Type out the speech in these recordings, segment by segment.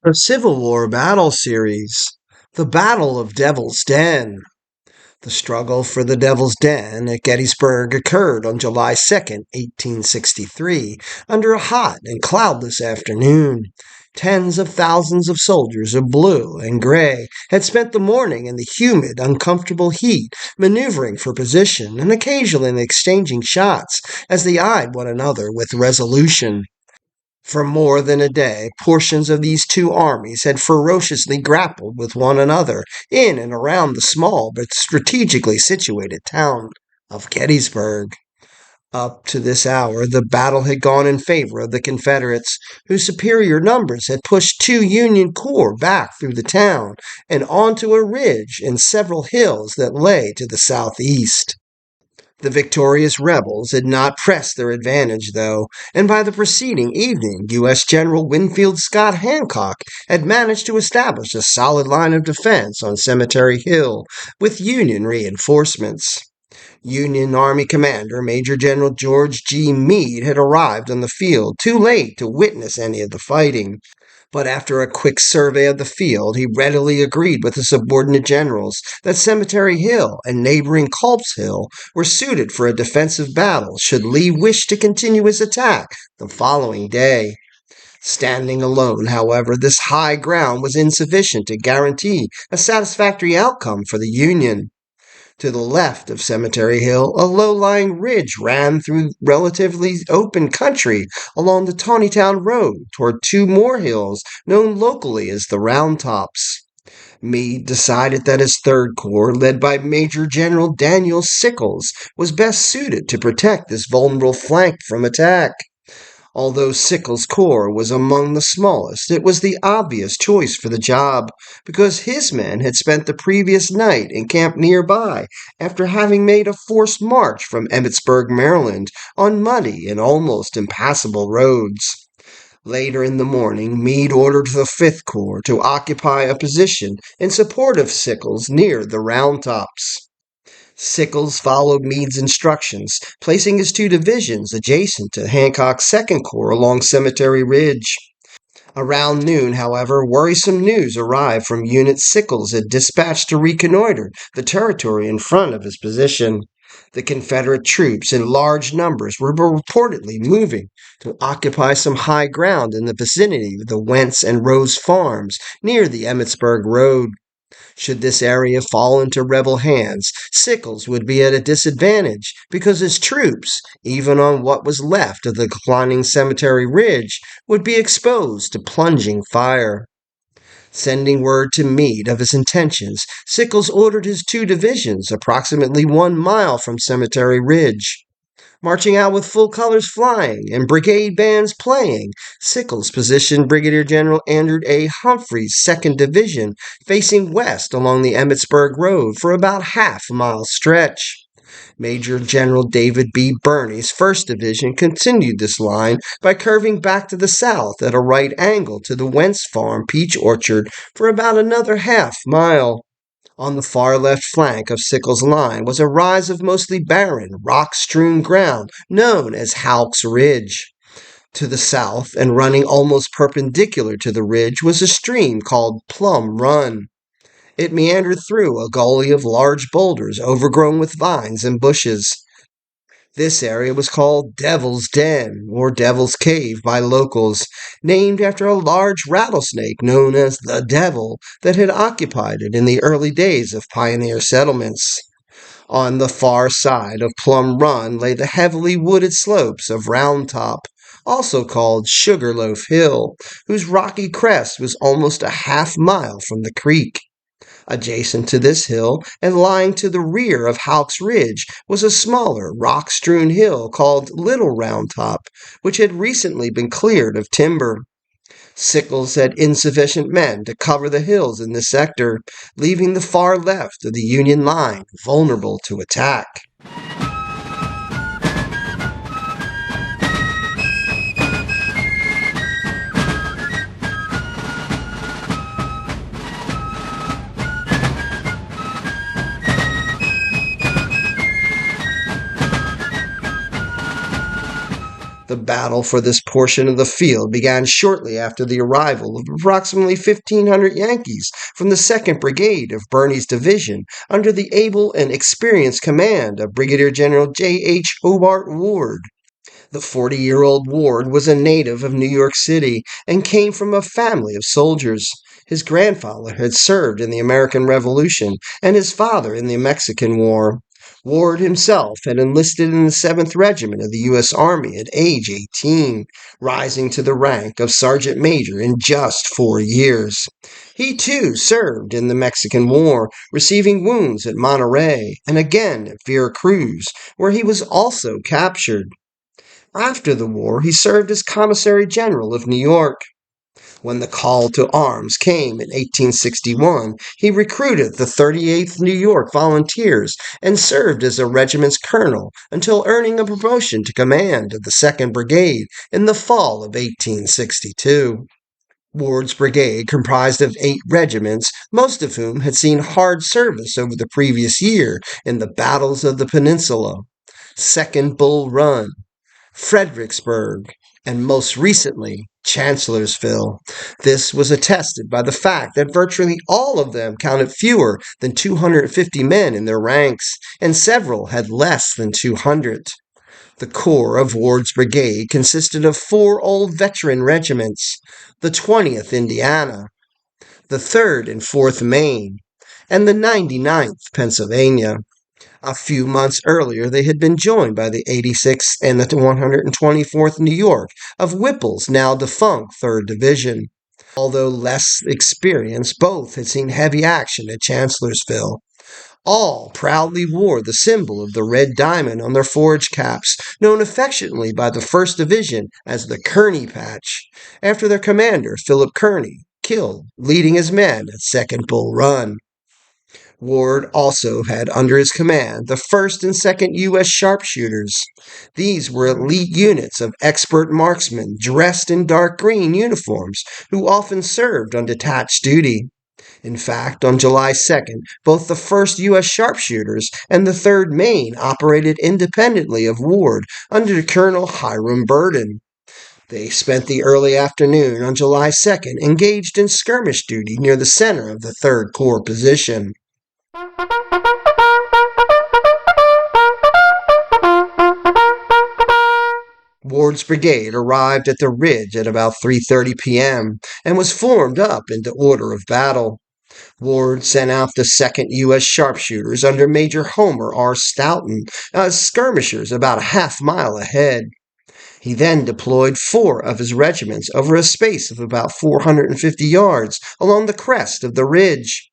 The Civil War Battle Series, The Battle of Devil's Den. The struggle for the Devil's Den at Gettysburg occurred on July 2nd, 1863, under a hot and cloudless afternoon. Tens of thousands of soldiers of blue and gray had spent the morning in the humid, uncomfortable heat, maneuvering for position and occasionally exchanging shots as they eyed one another with resolution. For more than a day, portions of these two armies had ferociously grappled with one another in and around the small but strategically situated town of Gettysburg. Up to this hour, the battle had gone in favor of the Confederates, whose superior numbers had pushed two Union corps back through the town and onto a ridge and several hills that lay to the southeast. The victorious rebels had not pressed their advantage, though, and by the preceding evening, U.S. General Winfield Scott Hancock had managed to establish a solid line of defense on Cemetery Hill with Union reinforcements. Union Army Commander Major General George G. Meade had arrived on the field too late to witness any of the fighting. But after a quick survey of the field, he readily agreed with the subordinate generals that Cemetery Hill and neighboring Culp's Hill were suited for a defensive battle should Lee wish to continue his attack the following day. Standing alone, however, this high ground was insufficient to guarantee a satisfactory outcome for the Union. To the left of Cemetery Hill, a low-lying ridge ran through relatively open country along the Taneytown Road toward two more hills known locally as the Round Tops. Meade decided that his Third Corps, led by Major General Daniel Sickles, was best suited to protect this vulnerable flank from attack. Although Sickles' corps was among the smallest, it was the obvious choice for the job, because his men had spent the previous night encamped nearby after having made a forced march from Emmitsburg, Maryland, on muddy and almost impassable roads. Later in the morning, Meade ordered the Fifth Corps to occupy a position in support of Sickles near the Round Tops. Sickles followed Meade's instructions, placing his two divisions adjacent to Hancock's Second Corps along Cemetery Ridge. Around noon, however, worrisome news arrived from units Sickles had dispatched to reconnoiter the territory in front of his position. The Confederate troops in large numbers were reportedly moving to occupy some high ground in the vicinity of the Wentz and Rose farms near the Emmitsburg Road. Should this area fall into rebel hands, Sickles would be at a disadvantage because his troops, even on what was left of the declining Cemetery Ridge, would be exposed to plunging fire. Sending word to Meade of his intentions, Sickles ordered his two divisions approximately 1 mile from Cemetery Ridge. Marching out with full colors flying and brigade bands playing, Sickles positioned Brigadier General Andrew A. Humphrey's 2nd Division facing west along the Emmitsburg Road for about half-a-mile stretch. Major General David B. Birney's 1st Division continued this line by curving back to the south at a right angle to the Wentz Farm peach orchard for about another half-mile. On the far left flank of Sickles' line was a rise of mostly barren, rock-strewn ground known as Halk's Ridge. To the south, and running almost perpendicular to the ridge, was a stream called Plum Run. It meandered through a gully of large boulders overgrown with vines and bushes. This area was called Devil's Den, or Devil's Cave by locals, named after a large rattlesnake known as the Devil that had occupied it in the early days of pioneer settlements. On the far side of Plum Run lay the heavily wooded slopes of Round Top, also called Sugarloaf Hill, whose rocky crest was almost a half-mile from the creek. Adjacent to this hill, and lying to the rear of Halk's Ridge, was a smaller, rock-strewn hill called Little Round Top, which had recently been cleared of timber. Sickles had insufficient men to cover the hills in this sector, leaving the far left of the Union line vulnerable to attack. The battle for this portion of the field began shortly after the arrival of approximately 1,500 Yankees from the 2nd Brigade of Birney's division under the able and experienced command of Brigadier General J. H. Hobart Ward. The 40-year-old Ward was a native of New York City and came from a family of soldiers. His grandfather had served in the American Revolution and his father in the Mexican War. Ward himself had enlisted in the 7th Regiment of the U.S. Army at age 18, rising to the rank of sergeant major in just 4 years. He too served in the Mexican War, receiving wounds at Monterey and again at Veracruz, where he was also captured. After the war, he served as Commissary General of New York. When the call to arms came in 1861, he recruited the 38th New York Volunteers and served as a regiment's colonel until earning a promotion to command of the 2nd Brigade in the fall of 1862. Ward's brigade comprised of 8 regiments, most of whom had seen hard service over the previous year in the battles of the Peninsula, 2nd Bull Run, Fredericksburg, and most recently, Chancellorsville. This was attested by the fact that virtually all of them counted fewer than 250 men in their ranks, and several had less than 200. The core of Ward's brigade consisted of 4 old veteran regiments, the 20th Indiana, the 3rd and 4th Maine, and the 99th Pennsylvania. A few months earlier, they had been joined by the 86th and the 124th New York of Whipple's now defunct 3rd Division. Although less experienced, both had seen heavy action at Chancellorsville. All proudly wore the symbol of the red diamond on their forage caps, known affectionately by the 1st Division as the Kearny Patch, after their commander, Philip Kearny, killed leading his men at 2nd Bull Run. Ward also had under his command the 1st and 2nd U.S. Sharpshooters. These were elite units of expert marksmen dressed in dark green uniforms who often served on detached duty. In fact, on July 2nd, both the 1st U.S. Sharpshooters and the 3rd Maine operated independently of Ward under Colonel Hiram Burden. They spent the early afternoon on July 2nd engaged in skirmish duty near the center of the 3rd Corps position. Ward's brigade arrived at the ridge at about 3:30 p.m. and was formed up into order of battle. Ward sent out the 2nd U.S. Sharpshooters under Major Homer R. Stoughton as skirmishers about a half-mile ahead. He then deployed 4 of his regiments over a space of about 450 yards along the crest of the ridge.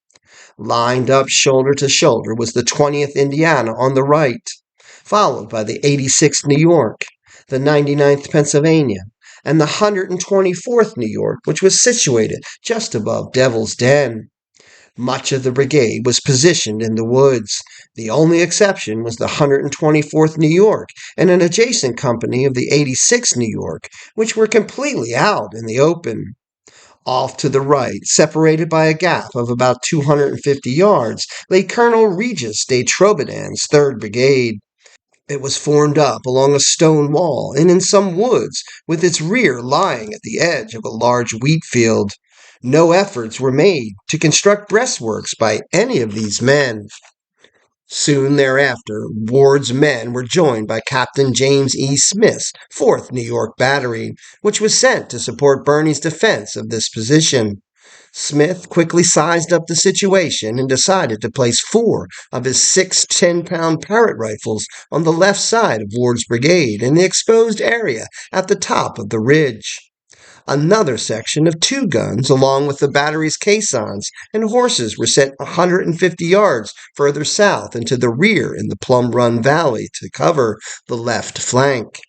Lined up shoulder to shoulder was the 20th Indiana on the right, followed by the 86th New York, the 99th Pennsylvania, and the 124th New York, which was situated just above Devil's Den. Much of the brigade was positioned in the woods. The only exception was the 124th New York and an adjacent company of the 86th New York, which were completely out in the open. Off to the right, separated by a gap of about 250 yards, lay Colonel Regis de Trobriand's 3rd Brigade. It was formed up along a stone wall and in some woods, with its rear lying at the edge of a large wheat field. No efforts were made to construct breastworks by any of these men. Soon thereafter, Ward's men were joined by Captain James E. Smith's 4th New York Battery, which was sent to support Birney's defense of this position. Smith quickly sized up the situation and decided to place 4 of his 6 10-pound Parrott rifles on the left side of Ward's brigade in the exposed area at the top of the ridge. Another section of 2 guns, along with the battery's caissons and horses, were sent 150 yards further south into the rear in the Plum Run Valley to cover the left flank.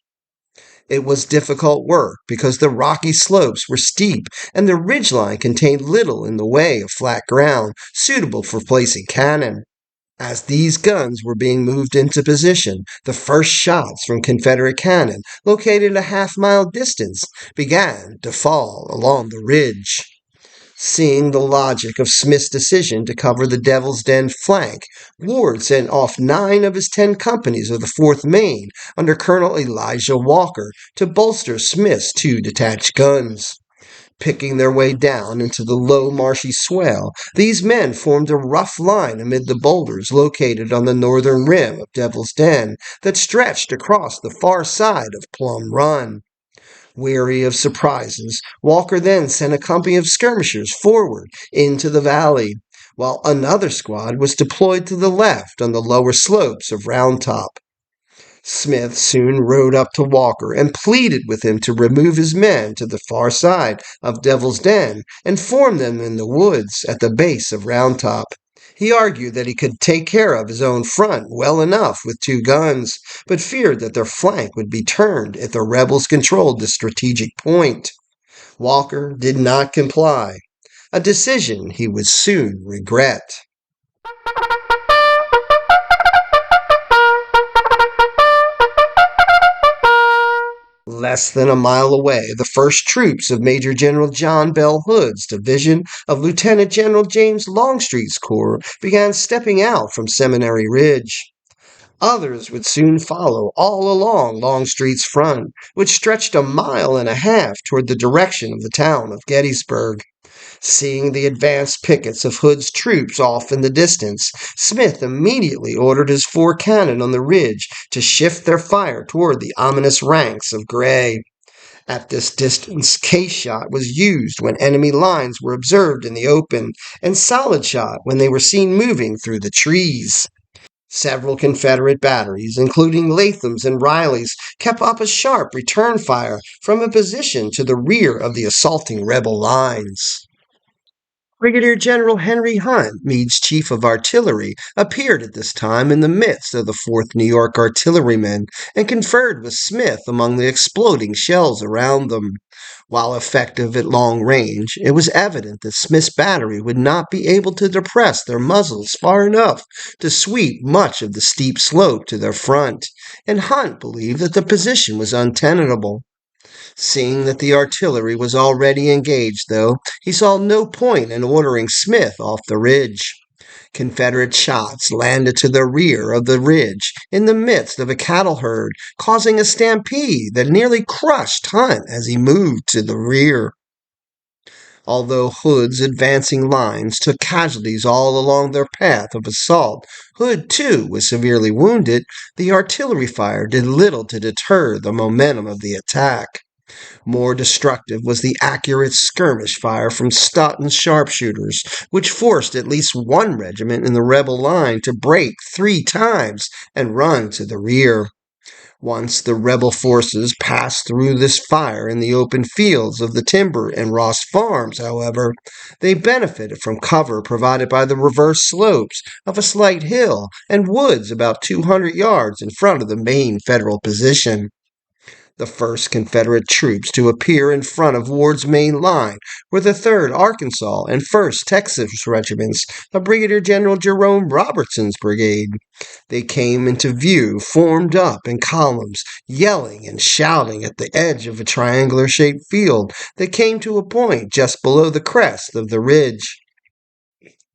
It was difficult work because the rocky slopes were steep and the ridgeline contained little in the way of flat ground suitable for placing cannon. As these guns were being moved into position, the first shots from Confederate cannon, located a half-mile distance, began to fall along the ridge. Seeing the logic of Smith's decision to cover the Devil's Den flank, Ward sent off 9 of his 10 companies of the 4th Maine under Colonel Elijah Walker to bolster Smith's 2 detached guns. Picking their way down into the low marshy swell, these men formed a rough line amid the boulders located on the northern rim of Devil's Den that stretched across the far side of Plum Run. Weary of surprises, Walker then sent a company of skirmishers forward into the valley, while another squad was deployed to the left on the lower slopes of Round Top. Smith soon rode up to Walker and pleaded with him to remove his men to the far side of Devil's Den and form them in the woods at the base of Round Top. He argued that he could take care of his own front well enough with 2 guns, but feared that their flank would be turned if the rebels controlled the strategic point. Walker did not comply, a decision he would soon regret. Less than a mile away, the first troops of Major General John Bell Hood's division of Lieutenant General James Longstreet's corps began stepping out from Seminary Ridge. Others would soon follow all along Longstreet's front, which stretched a mile and a half toward the direction of the town of Gettysburg. Seeing the advanced pickets of Hood's troops off in the distance, Smith immediately ordered his 4 cannon on the ridge to shift their fire toward the ominous ranks of Gray. At this distance, case shot was used when enemy lines were observed in the open, and solid shot when they were seen moving through the trees. Several Confederate batteries, including Latham's and Riley's, kept up a sharp return fire from a position to the rear of the assaulting rebel lines. Brigadier General Henry Hunt, Meade's chief of artillery, appeared at this time in the midst of the 4th New York artillerymen and conferred with Smith among the exploding shells around them. While effective at long range, it was evident that Smith's battery would not be able to depress their muzzles far enough to sweep much of the steep slope to their front, and Hunt believed that the position was untenable. Seeing that the artillery was already engaged, though, he saw no point in ordering Smith off the ridge. Confederate shots landed to the rear of the ridge in the midst of a cattle herd, causing a stampede that nearly crushed Hunt as he moved to the rear. Although Hood's advancing lines took casualties all along their path of assault, Hood, too, was severely wounded. The artillery fire did little to deter the momentum of the attack. More destructive was the accurate skirmish fire from Stoughton's sharpshooters, which forced at least 1 regiment in the rebel line to break 3 times and run to the rear. Once the rebel forces passed through this fire in the open fields of the Timber and Ross Farms, however, they benefited from cover provided by the reverse slopes of a slight hill and woods about 200 yards in front of the main Federal position. The first Confederate troops to appear in front of Ward's main line were the 3rd Arkansas and 1st Texas Regiments of Brigadier General Jerome Robertson's brigade. They came into view formed up in columns, yelling and shouting at the edge of a triangular-shaped field that came to a point just below the crest of the ridge.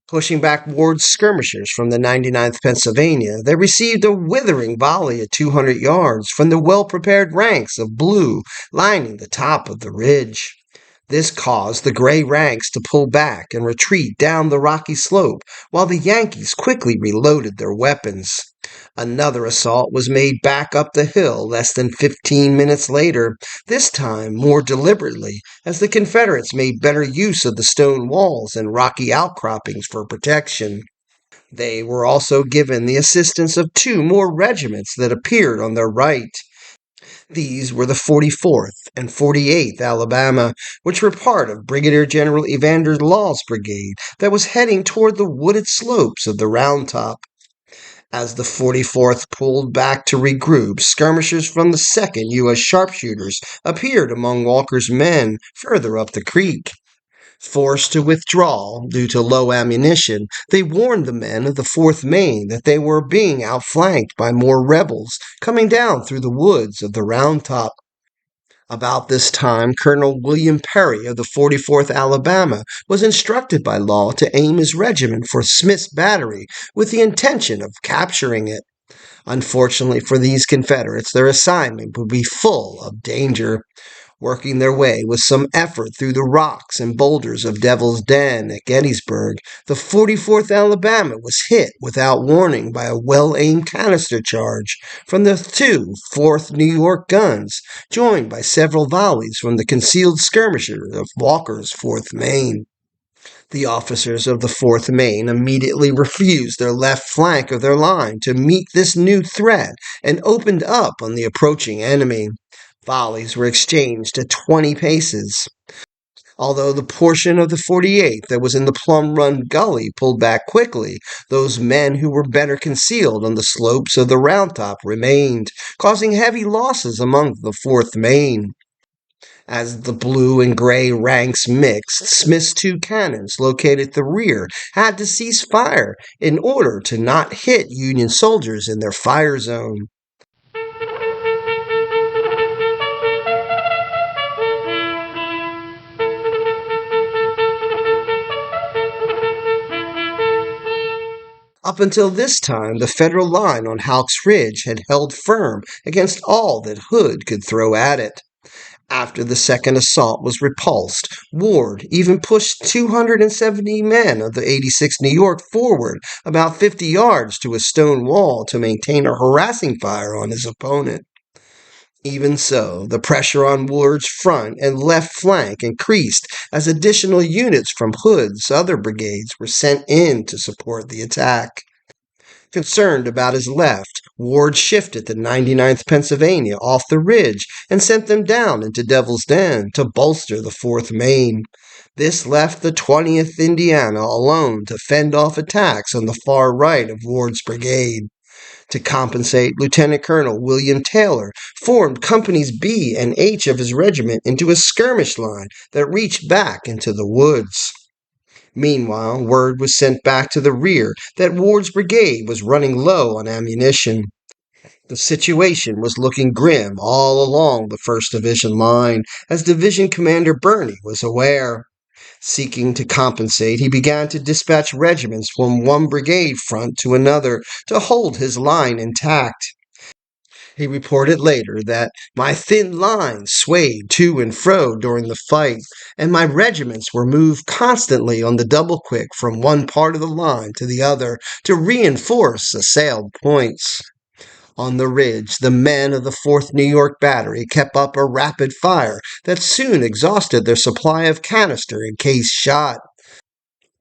Pushing back Ward's skirmishers from the 99th Pennsylvania, they received a withering volley at 200 yards from the well-prepared ranks of blue lining the top of the ridge. This caused the gray ranks to pull back and retreat down the rocky slope, while the Yankees quickly reloaded their weapons. Another assault was made back up the hill less than 15 minutes later, this time more deliberately, as the Confederates made better use of the stone walls and rocky outcroppings for protection. They were also given the assistance of 2 more regiments that appeared on their right. These were the 44th and 48th Alabama, which were part of Brigadier General Evander Law's brigade that was heading toward the wooded slopes of the Round Top. As the 44th pulled back to regroup, skirmishers from the 2nd U.S. Sharpshooters appeared among Walker's men further up the creek. Forced to withdraw due to low ammunition, they warned the men of the 4th Maine that they were being outflanked by more rebels coming down through the woods of the Round Top. About this time, Colonel William Perry of the 44th Alabama was instructed by Law to aim his regiment for Smith's Battery with the intention of capturing it. Unfortunately for these Confederates, their assignment would be full of danger. Working their way with some effort through the rocks and boulders of Devil's Den at Gettysburg, the 44th Alabama was hit without warning by a well-aimed canister charge from the two 4th New York guns, joined by several volleys from the concealed skirmishers of Walker's 4th Maine. The officers of the 4th Maine immediately refused their left flank of their line to meet this new threat and opened up on the approaching enemy. Volleys were exchanged at 20 paces. Although the portion of the 48th that was in the Plum Run Gully pulled back quickly, those men who were better concealed on the slopes of the Round Top remained, causing heavy losses among the 4th Maine. As the blue and gray ranks mixed, Smith's two cannons located at the rear had to cease fire in order to not hit Union soldiers in their fire zone. Up until this time, the Federal line on Houck's Ridge had held firm against all that Hood could throw at it. After the second assault was repulsed, Ward even pushed 270 men of the 86th New York forward about 50 yards to a stone wall to maintain a harassing fire on his opponent. Even so, the pressure on Ward's front and left flank increased as additional units from Hood's other brigades were sent in to support the attack. Concerned about his left, Ward shifted the 99th Pennsylvania off the ridge and sent them down into Devil's Den to bolster the 4th Maine. This left the 20th Indiana alone to fend off attacks on the far right of Ward's brigade. To compensate, Lieutenant Colonel William Taylor formed Companies B and H of his regiment into a skirmish line that reached back into the woods. Meanwhile, word was sent back to the rear that Ward's brigade was running low on ammunition. The situation was looking grim all along the 1st Division line, as Division Commander Birney was aware. Seeking to compensate, he began to dispatch regiments from one brigade front to another to hold his line intact. He reported later that my thin line swayed to and fro during the fight, and my regiments were moved constantly on the double quick from one part of the line to the other to reinforce assailed points. On the ridge, the men of the 4th New York Battery kept up a rapid fire that soon exhausted their supply of canister and case shot.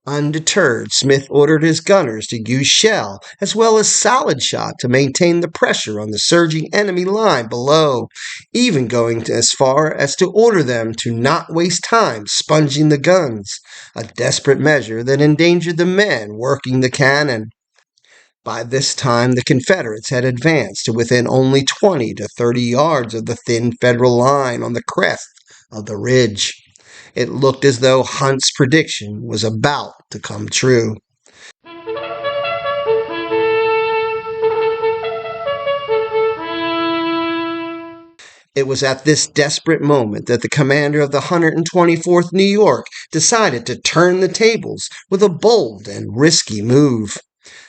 Undeterred, Smith ordered his gunners to use shell as well as solid shot to maintain the pressure on the surging enemy line below, even going as far as to order them to not waste time sponging the guns, a desperate measure that endangered the men working the cannon. By this time, the Confederates had advanced to within only 20 to 30 yards of the thin Federal line on the crest of the ridge. It looked as though Hunt's prediction was about to come true. It was at this desperate moment that the commander of the 124th New York decided to turn the tables with a bold and risky move.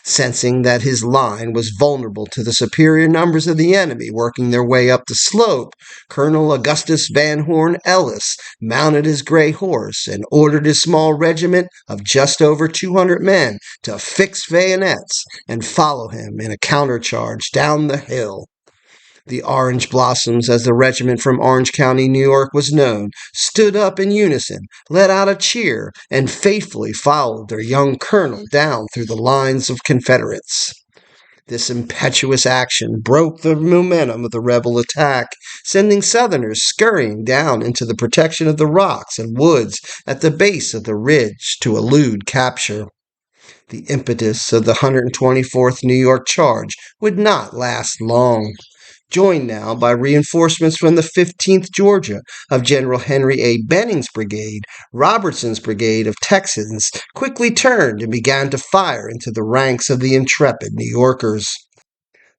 Sensing that his line was vulnerable to the superior numbers of the enemy working their way up the slope, Colonel Augustus Van Horn Ellis mounted his gray horse and ordered his small regiment of just over 200 men to fix bayonets and follow him in a countercharge down the hill. The Orange Blossoms, as the regiment from Orange County, New York was known, stood up in unison, let out a cheer, and faithfully followed their young colonel down through the lines of Confederates. This impetuous action broke the momentum of the rebel attack, sending Southerners scurrying down into the protection of the rocks and woods at the base of the ridge to elude capture. The impetus of the 124th New York charge would not last long. Joined now by reinforcements from the 15th Georgia of General Henry A. Benning's brigade, Robertson's brigade of Texans quickly turned and began to fire into the ranks of the intrepid New Yorkers.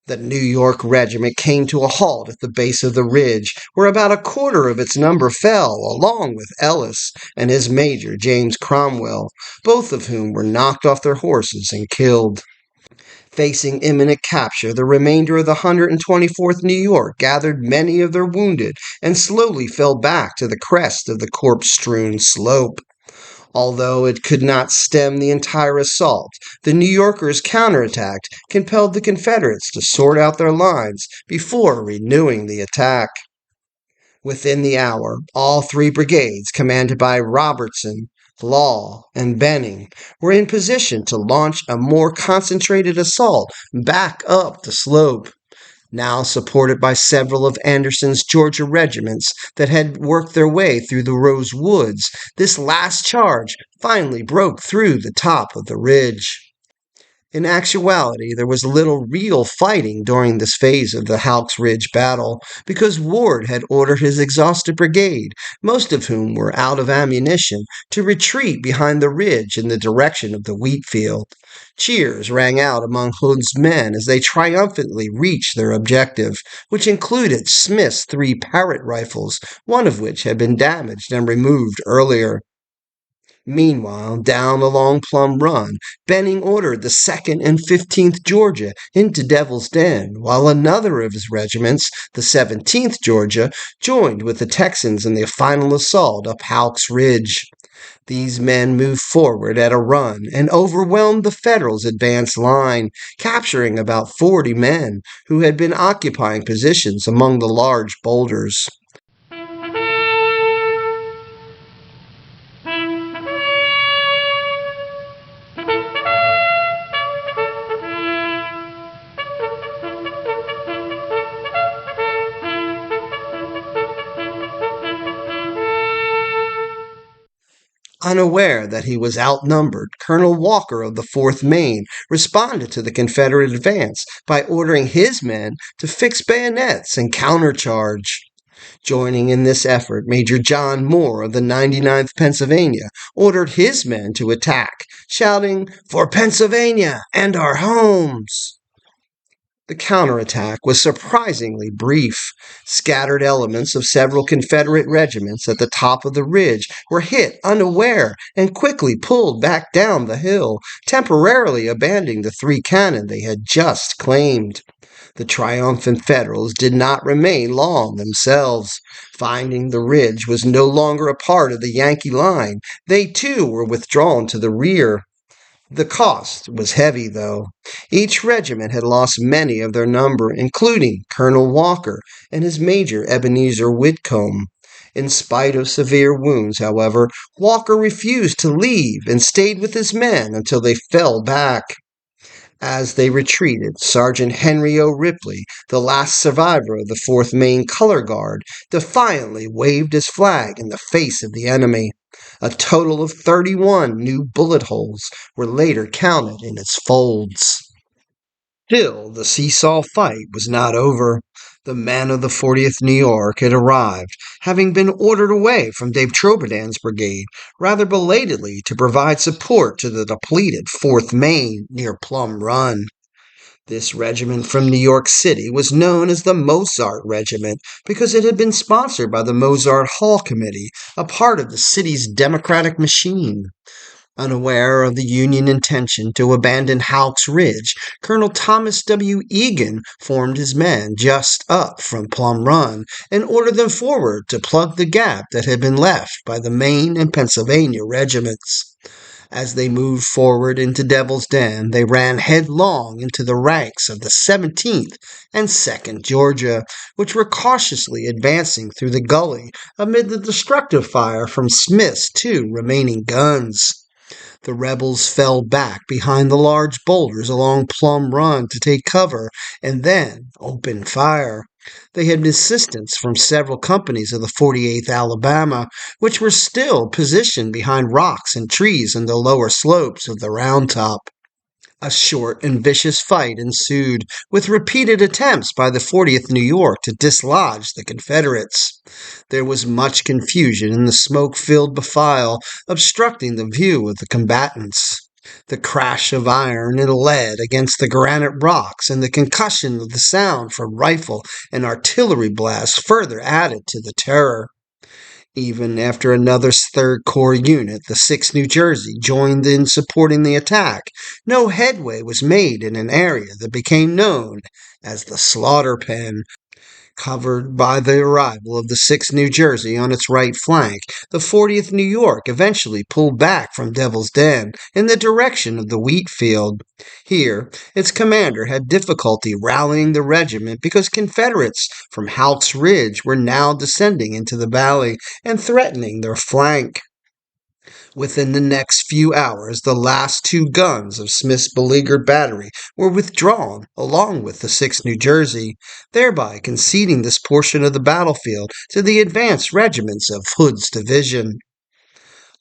The New York Regiment came to a halt at the base of the ridge, where about a quarter of its number fell, along with Ellis and his major, James Cromwell, both of whom were knocked off their horses and killed. Facing imminent capture, the remainder of the 124th New York gathered many of their wounded and slowly fell back to the crest of the corpse-strewn slope. Although it could not stem the entire assault, the New Yorkers' counterattack compelled the Confederates to sort out their lines before renewing the attack. Within the hour, all three brigades, commanded by Robertson, Law, and Benning, were in position to launch a more concentrated assault back up the slope. Now supported by several of Anderson's Georgia regiments that had worked their way through the Rose Woods, this last charge finally broke through the top of the ridge. In actuality, there was little real fighting during this phase of the Hawks Ridge battle because Ward had ordered his exhausted brigade, most of whom were out of ammunition, to retreat behind the ridge in the direction of the wheat field. Cheers rang out among Hood's men as they triumphantly reached their objective, which included Smith's three Parrott rifles, one of which had been damaged and removed earlier. Meanwhile, down along Plum Run, Benning ordered the 2nd and 15th Georgia into Devil's Den, while another of his regiments, the 17th Georgia, joined with the Texans in the final assault up Hawks Ridge. These men moved forward at a run and overwhelmed the Federals' advance line, capturing about 40 men who had been occupying positions among the large boulders. Unaware that he was outnumbered, Colonel Walker of the 4th Maine responded to the Confederate advance by ordering his men to fix bayonets and countercharge. Joining in this effort, Major John Moore of the 99th Pennsylvania ordered his men to attack, shouting, "For Pennsylvania and our homes!" The counterattack was surprisingly brief. Scattered elements of several Confederate regiments at the top of the ridge were hit unaware and quickly pulled back down the hill, temporarily abandoning the three cannon they had just claimed. The triumphant Federals did not remain long themselves. Finding the ridge was no longer a part of the Yankee line, they too were withdrawn to the rear. The cost was heavy, though. Each regiment had lost many of their number, including Colonel Walker and his major Ebenezer Whitcomb. In spite of severe wounds, however, Walker refused to leave and stayed with his men until they fell back. As they retreated, Sergeant Henry O. Ripley, the last survivor of the 4th Maine Color Guard, defiantly waved his flag in the face of the enemy. A total of 31 new bullet holes were later counted in its folds. Still, the seesaw fight was not over. The men of the 40th New York had arrived, having been ordered away from Dave Trobriand's brigade rather belatedly to provide support to the depleted 4th Maine near Plum Run. This regiment from New York City was known as the Mozart Regiment because it had been sponsored by the Mozart Hall Committee, a part of the city's democratic machine. Unaware of the Union intention to abandon Hawks Ridge, Colonel Thomas W. Egan formed his men just up from Plum Run and ordered them forward to plug the gap that had been left by the Maine and Pennsylvania regiments. As they moved forward into Devil's Den, they ran headlong into the ranks of the 17th and 2nd Georgia, which were cautiously advancing through the gully amid the destructive fire from Smith's two remaining guns. The rebels fell back behind the large boulders along Plum Run to take cover and then opened fire. They had assistance from several companies of the 48th Alabama, which were still positioned behind rocks and trees in the lower slopes of the Round Top. A short and vicious fight ensued, with repeated attempts by the 40th New York to dislodge the Confederates. There was much confusion in the smoke-filled defile, obstructing the view of the combatants. The crash of iron and lead against the granite rocks and the concussion of the sound from rifle and artillery blasts further added to the terror. Even after another Third Corps unit, the 6th New Jersey, joined in supporting the attack, no headway was made in an area that became known as the Slaughter Pen. Covered by the arrival of the 6th New Jersey on its right flank, the 40th New York eventually pulled back from Devil's Den in the direction of the wheat field. Here, its commander had difficulty rallying the regiment because Confederates from Halk's Ridge were now descending into the valley and threatening their flank. Within the next few hours, the last 2 guns of Smith's beleaguered battery were withdrawn along with the 6th New Jersey, thereby conceding this portion of the battlefield to the advanced regiments of Hood's division.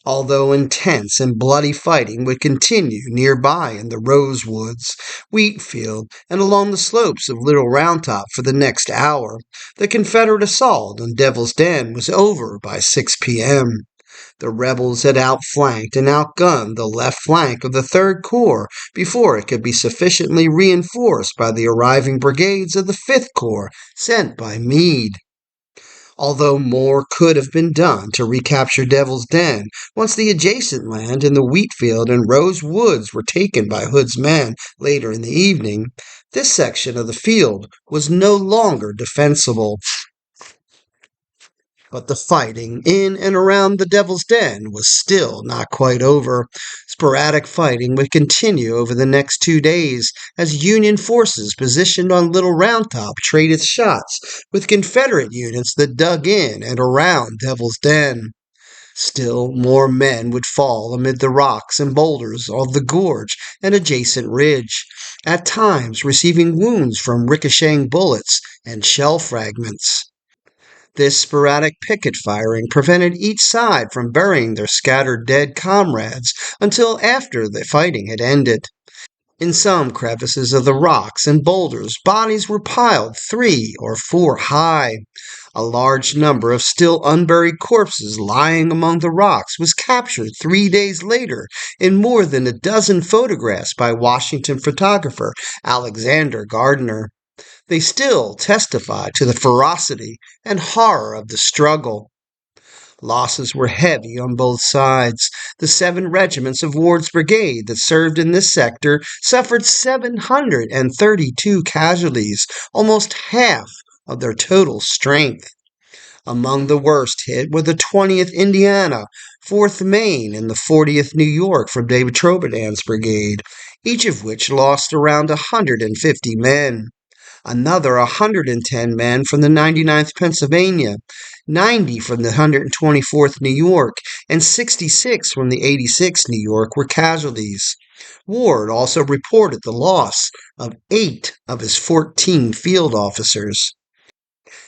Although intense and bloody fighting would continue nearby in the Rosewoods, Wheatfield, and along the slopes of Little Round Top for the next hour, the Confederate assault on Devil's Den was over by 6 p.m. The rebels had outflanked and outgunned the left flank of the Third Corps before it could be sufficiently reinforced by the arriving brigades of the Fifth Corps sent by Meade. Although more could have been done to recapture Devil's Den once the adjacent land in the Wheatfield and Rose Woods were taken by Hood's men later in the evening, this section of the field was no longer defensible. But the fighting in and around the Devil's Den was still not quite over. Sporadic fighting would continue over the next 2 days as Union forces positioned on Little Round Top traded shots with Confederate units that dug in and around Devil's Den. Still more men would fall amid the rocks and boulders of the gorge and adjacent ridge, at times receiving wounds from ricocheting bullets and shell fragments. This sporadic picket firing prevented each side from burying their scattered dead comrades until after the fighting had ended. In some crevices of the rocks and boulders, bodies were piled 3 or 4 high. A large number of still unburied corpses lying among the rocks was captured 3 days later in more than a dozen photographs by Washington photographer Alexander Gardner. They still testify to the ferocity and horror of the struggle. Losses were heavy on both sides. The 7 regiments of Ward's brigade that served in this sector suffered 732 casualties, almost half of their total strength. Among the worst hit were the 20th Indiana, 4th Maine, and the 40th New York from David Trobadon's brigade, each of which lost around 150 men. Another 110 men from the 99th Pennsylvania, 90 from the 124th New York, and 66 from the 86th New York were casualties. Ward also reported the loss of 8 of his 14 field officers.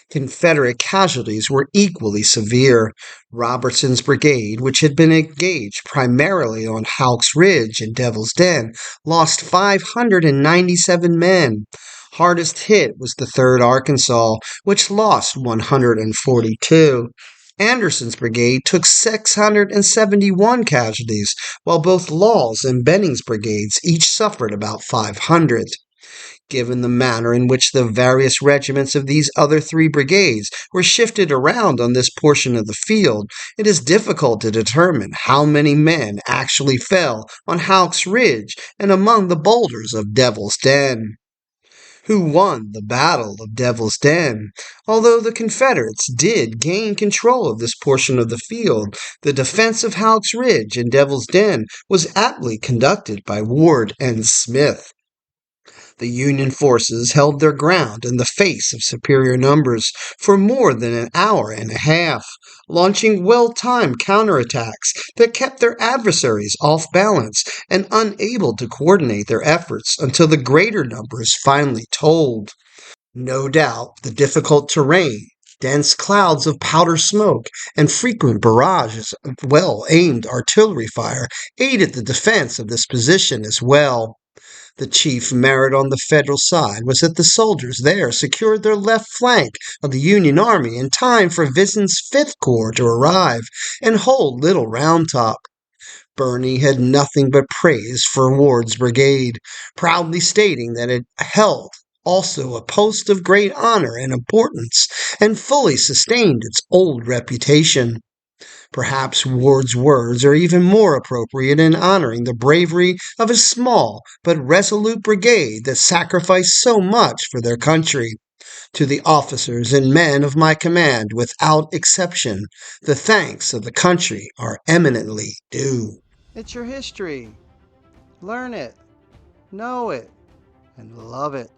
Confederate casualties were equally severe. Robertson's brigade, which had been engaged primarily on Halk's Ridge and Devil's Den, lost 597 men. Hardest hit was the 3rd Arkansas, which lost 142. Anderson's brigade took 671 casualties, while both Law's and Benning's brigades each suffered about 500. Given the manner in which the various regiments of these other 3 brigades were shifted around on this portion of the field, it is difficult to determine how many men actually fell on Halk's Ridge and among the boulders of Devil's Den. Who won the Battle of Devil's Den? Although the Confederates did gain control of this portion of the field, the defense of Halk's Ridge and Devil's Den was aptly conducted by Ward and Smith. The Union forces held their ground in the face of superior numbers for more than an hour and a half, launching well-timed counterattacks that kept their adversaries off balance and unable to coordinate their efforts until the greater numbers finally told. No doubt the difficult terrain, dense clouds of powder smoke, and frequent barrages of well-aimed artillery fire aided the defense of this position as well. The chief merit on the Federal side was that the soldiers there secured their left flank of the Union Army in time for Vincent's Fifth Corps to arrive and hold Little Round Top. Birney had nothing but praise for Ward's brigade, proudly stating that it held also a post of great honor and importance, and fully sustained its old reputation. Perhaps Ward's words are even more appropriate in honoring the bravery of a small but resolute brigade that sacrificed so much for their country. To the officers and men of my command, without exception, the thanks of the country are eminently due. It's your history. Learn it, know it, and love it.